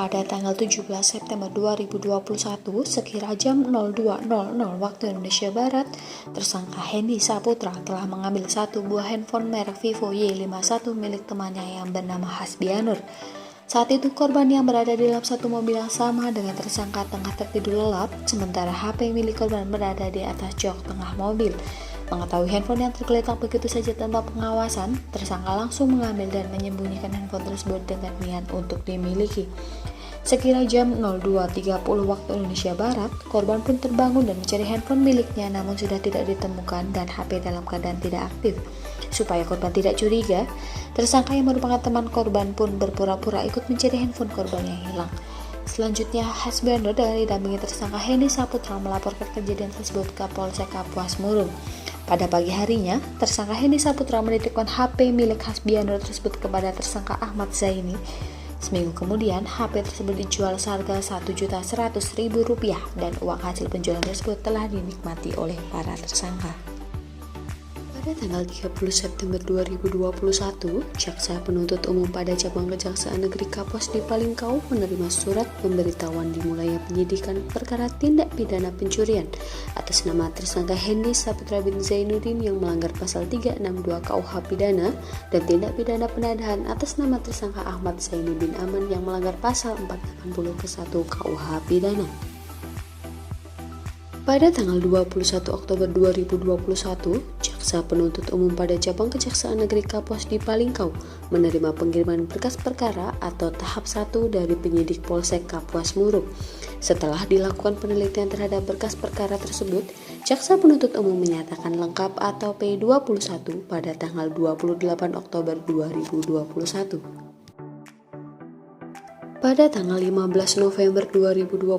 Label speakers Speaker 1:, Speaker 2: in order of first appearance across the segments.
Speaker 1: pada tanggal 17 September 2021 sekira jam 02.00 waktu Indonesia Barat, tersangka Hendy Saputra telah mengambil satu buah handphone merek Vivo Y51 milik temannya yang bernama Hasbianur. Saat itu korban yang berada di dalam satu mobil yang sama dengan tersangka tengah tertidur lelap, sementara HP milik korban berada di atas jok tengah mobil. Mengetahui handphone yang tergeletak begitu saja tanpa pengawasan, tersangka langsung mengambil dan menyembunyikan handphone tersebut dengan niat untuk dimiliki. Sekira jam 02.30 waktu Indonesia Barat, korban pun terbangun dan mencari handphone miliknya, namun sudah tidak ditemukan dan HP dalam keadaan tidak aktif. Supaya korban tidak curiga, tersangka yang merupakan teman korban pun berpura-pura ikut mencari handphone korban yang hilang. Selanjutnya, Hasbianur dengan didampingi tersangka Hendy Saputra melaporkan kejadian tersebut ke Polsek Kapuas Murung. Pada pagi harinya, tersangka Hendy Saputra menitipkan HP milik Hasbianur tersebut kepada tersangka Ahmad Zaini. Seminggu kemudian, HP tersebut dijual seharga Rp1.100.000 dan uang hasil penjualan tersebut telah dinikmati oleh para tersangka. Pada tanggal 30 September 2021, Jaksa Penuntut Umum pada Cabang Kejaksaan Negeri Kapuas di Palingkau menerima surat pemberitahuan dimulainya penyidikan perkara tindak pidana pencurian atas nama tersangka Hendy Saputra bin Zainuddin yang melanggar pasal 362 KUH Pidana dan tindak pidana penadahan atas nama tersangka Ahmad Zaini bin Aman yang melanggar pasal 480 ke 1 KUH Pidana. Pada tanggal 21 Oktober 2021, Jaksa Penuntut Umum pada Cabang Kejaksaan Negeri Kapuas di Palingkau menerima pengiriman berkas perkara atau tahap 1 dari penyidik Polsek Kapuas Murung. Setelah dilakukan penelitian terhadap berkas perkara tersebut, Jaksa Penuntut Umum menyatakan lengkap atau P21 pada tanggal 28 Oktober 2021. Pada tanggal 15 November 2021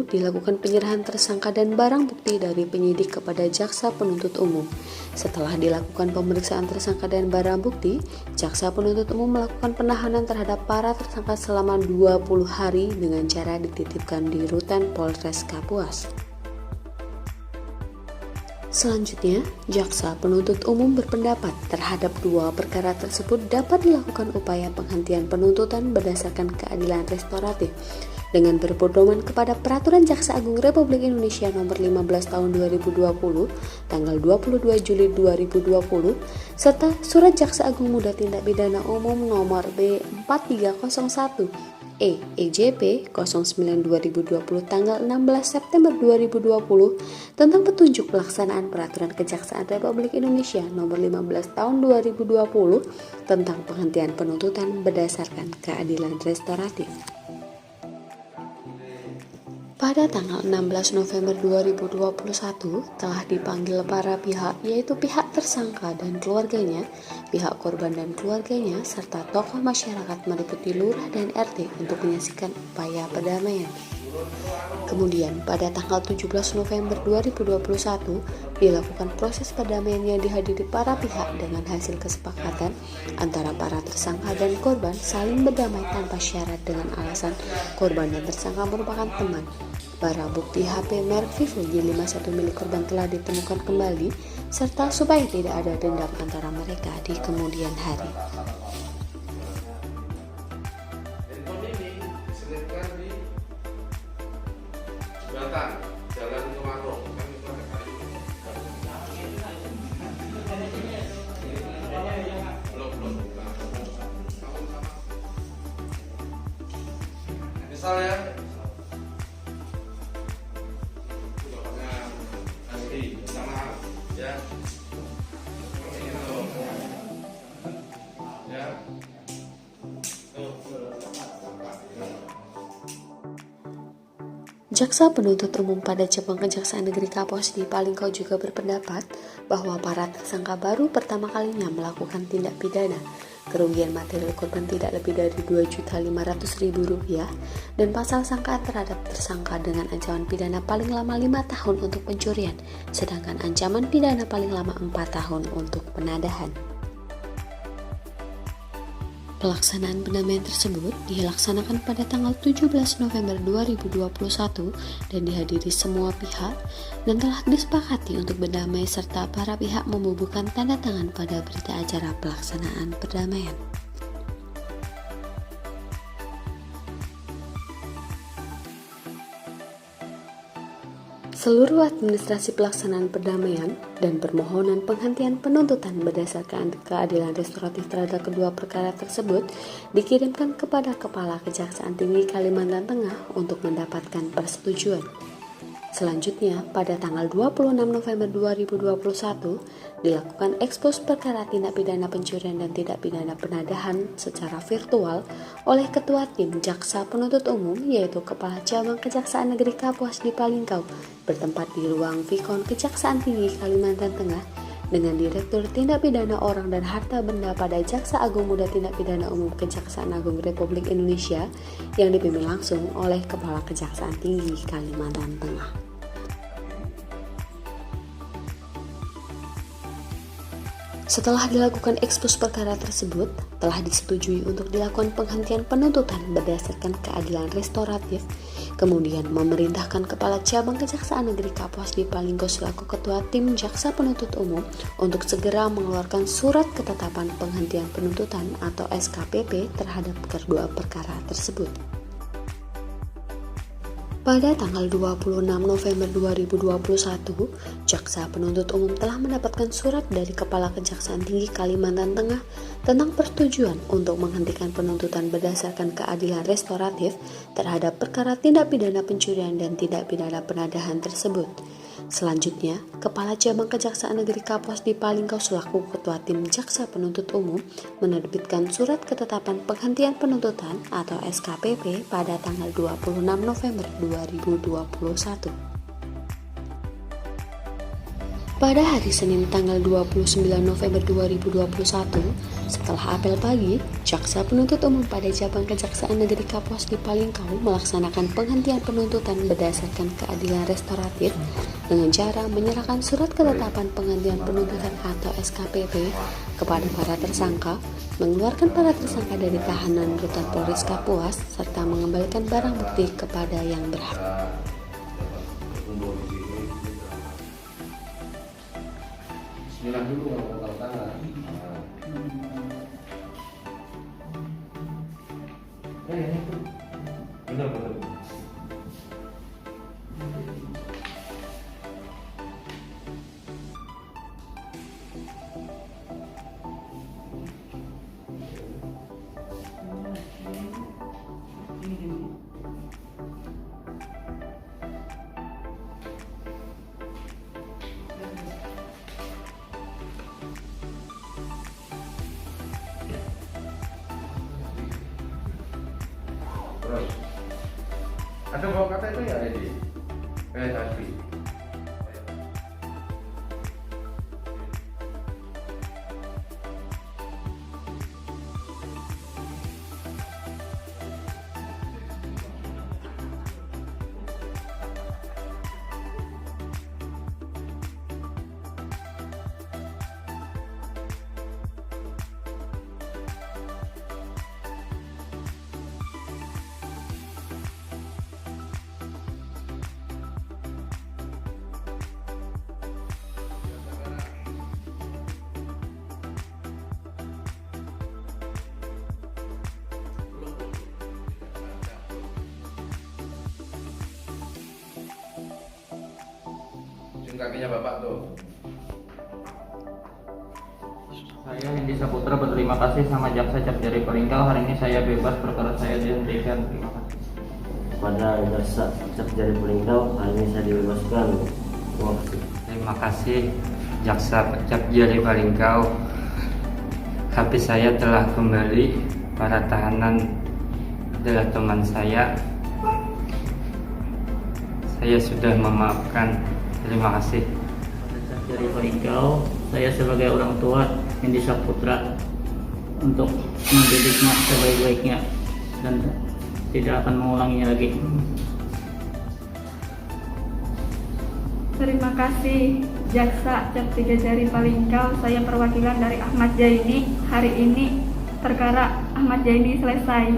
Speaker 1: dilakukan penyerahan tersangka dan barang bukti dari penyidik kepada Jaksa Penuntut Umum. Setelah dilakukan pemeriksaan tersangka dan barang bukti, Jaksa Penuntut Umum melakukan penahanan terhadap para tersangka selama 20 hari dengan cara dititipkan di Rutan Polres Kapuas. Selanjutnya, Jaksa Penuntut Umum berpendapat terhadap dua perkara tersebut dapat dilakukan upaya penghentian penuntutan berdasarkan keadilan restoratif dengan berpedoman kepada Peraturan Jaksa Agung Republik Indonesia Nomor 15 Tahun 2020, tanggal 22 Juli 2020, serta Surat Jaksa Agung Muda Tindak Pidana Umum Nomor B4301 EJP 09/2020 tanggal 16 September 2020 tentang petunjuk pelaksanaan Peraturan Kejaksaan Republik Indonesia Nomor 15 Tahun 2020 tentang penghentian penuntutan berdasarkan keadilan restoratif. Pada tanggal 16 November 2021 telah dipanggil para pihak, yaitu pihak tersangka dan keluarganya, pihak korban dan keluarganya, serta tokoh masyarakat meliputi lurah dan RT untuk menyaksikan upaya perdamaian. Kemudian pada tanggal 17 November 2021 dilakukan proses perdamaian yang dihadiri para pihak dengan hasil kesepakatan antara para tersangka dan korban saling berdamai tanpa syarat dengan alasan korban dan tersangka merupakan teman. Barang bukti HP merek Vivo Y51 milik korban telah ditemukan kembali serta supaya tidak ada dendam antara mereka di kemudian hari.
Speaker 2: Jalan Warung misalnya
Speaker 1: Jaksa Penuntut Umum pada Cabang Kejaksaan Negeri Kapuas di Palingkau juga berpendapat bahwa para tersangka baru pertama kalinya melakukan tindak pidana. Kerugian material korban tidak lebih dari Rp2.500.000 dan pasal sangkaan terhadap tersangka dengan ancaman pidana paling lama 5 tahun untuk pencurian, sedangkan ancaman pidana paling lama 4 tahun untuk penadahan. Pelaksanaan pendamaian tersebut dilaksanakan pada tanggal 17 November 2021 dan dihadiri semua pihak dan telah disepakati untuk berdamai serta para pihak membubuhkan tanda tangan pada berita acara pelaksanaan perdamaian.
Speaker 3: Seluruh administrasi pelaksanaan perdamaian dan permohonan penghentian penuntutan berdasarkan keadilan restoratif terhadap kedua perkara tersebut dikirimkan kepada Kepala Kejaksaan Tinggi Kalimantan Tengah untuk mendapatkan persetujuan. Selanjutnya, pada tanggal 26 November 2021, dilakukan ekspos perkara tindak pidana pencurian dan tindak pidana penadahan secara virtual oleh Ketua Tim Jaksa Penuntut Umum, yaitu Kepala Cabang Kejaksaan Negeri Kapuas di Palingkau, bertempat di ruang Vikon Kejaksaan Tinggi Kalimantan Tengah, dengan Direktur Tindak Pidana Orang dan Harta Benda pada Jaksa Agung Muda Tindak Pidana Umum Kejaksaan Agung Republik Indonesia yang dipimpin langsung oleh Kepala Kejaksaan Tinggi Kalimantan Tengah. Setelah dilakukan ekspos perkara tersebut, telah disetujui untuk dilakukan penghentian penuntutan berdasarkan keadilan restoratif, kemudian memerintahkan Kepala Cabang Kejaksaan Negeri Kapuas di Palingkau selaku Ketua Tim Jaksa Penuntut Umum untuk segera mengeluarkan surat ketetapan penghentian penuntutan atau SKPP terhadap kedua perkara tersebut. Pada tanggal 26 November 2021, Jaksa Penuntut Umum telah mendapatkan surat dari Kepala Kejaksaan Tinggi Kalimantan Tengah tentang persetujuan untuk menghentikan penuntutan berdasarkan keadilan restoratif terhadap perkara tindak pidana pencurian dan tindak pidana penadahan tersebut. Selanjutnya, Kepala Cabang Kejaksaan Negeri Kapuas di Palingkau selaku Ketua Tim Jaksa Penuntut Umum menerbitkan surat ketetapan penghentian penuntutan atau SKPP pada tanggal 26 November 2021. Pada hari Senin tanggal 29 November 2021, setelah apel pagi, Jaksa Penuntut Umum pada Cabang Kejaksaan Negeri Kapuas di Palingkau melaksanakan penghentian penuntutan berdasarkan keadilan restoratif dengan cara menyerahkan surat ketetapan penghentian penuntutan atau SKPP kepada para tersangka, mengeluarkan para tersangka dari tahanan rutan Polres Kapuas, serta mengembalikan barang bukti kepada yang berhak.
Speaker 2: Bismillah dulu kalau tangan. Itu benar. Terus ada bawa kata itu ya Edi? Tadi. Kakinya bapak tuh.
Speaker 4: Saya Hendi Saputra berterima kasih sama Jaksa Capjari Palingkau. Hari ini saya bebas, perkara saya dihentikan. Terima kasih.
Speaker 5: Kepada Jaksa Capjari Palingkau, hari ini saya dibebaskan. Terima kasih.
Speaker 6: Terima kasih Jaksa Capjari Palingkau. HP saya telah kembali. Para tahanan adalah teman saya. Saya sudah memaafkan. Terima kasih.
Speaker 4: Dari Palingkau, saya sebagai orang tua Hendi Saputra untuk mendidiknya sebaik-baiknya dan tidak akan mengulanginya lagi.
Speaker 7: Terima kasih Jaksa Capjari Palingkau. Saya perwakilan dari Ahmad Jaini. Hari ini perkara Ahmad Jaini selesai.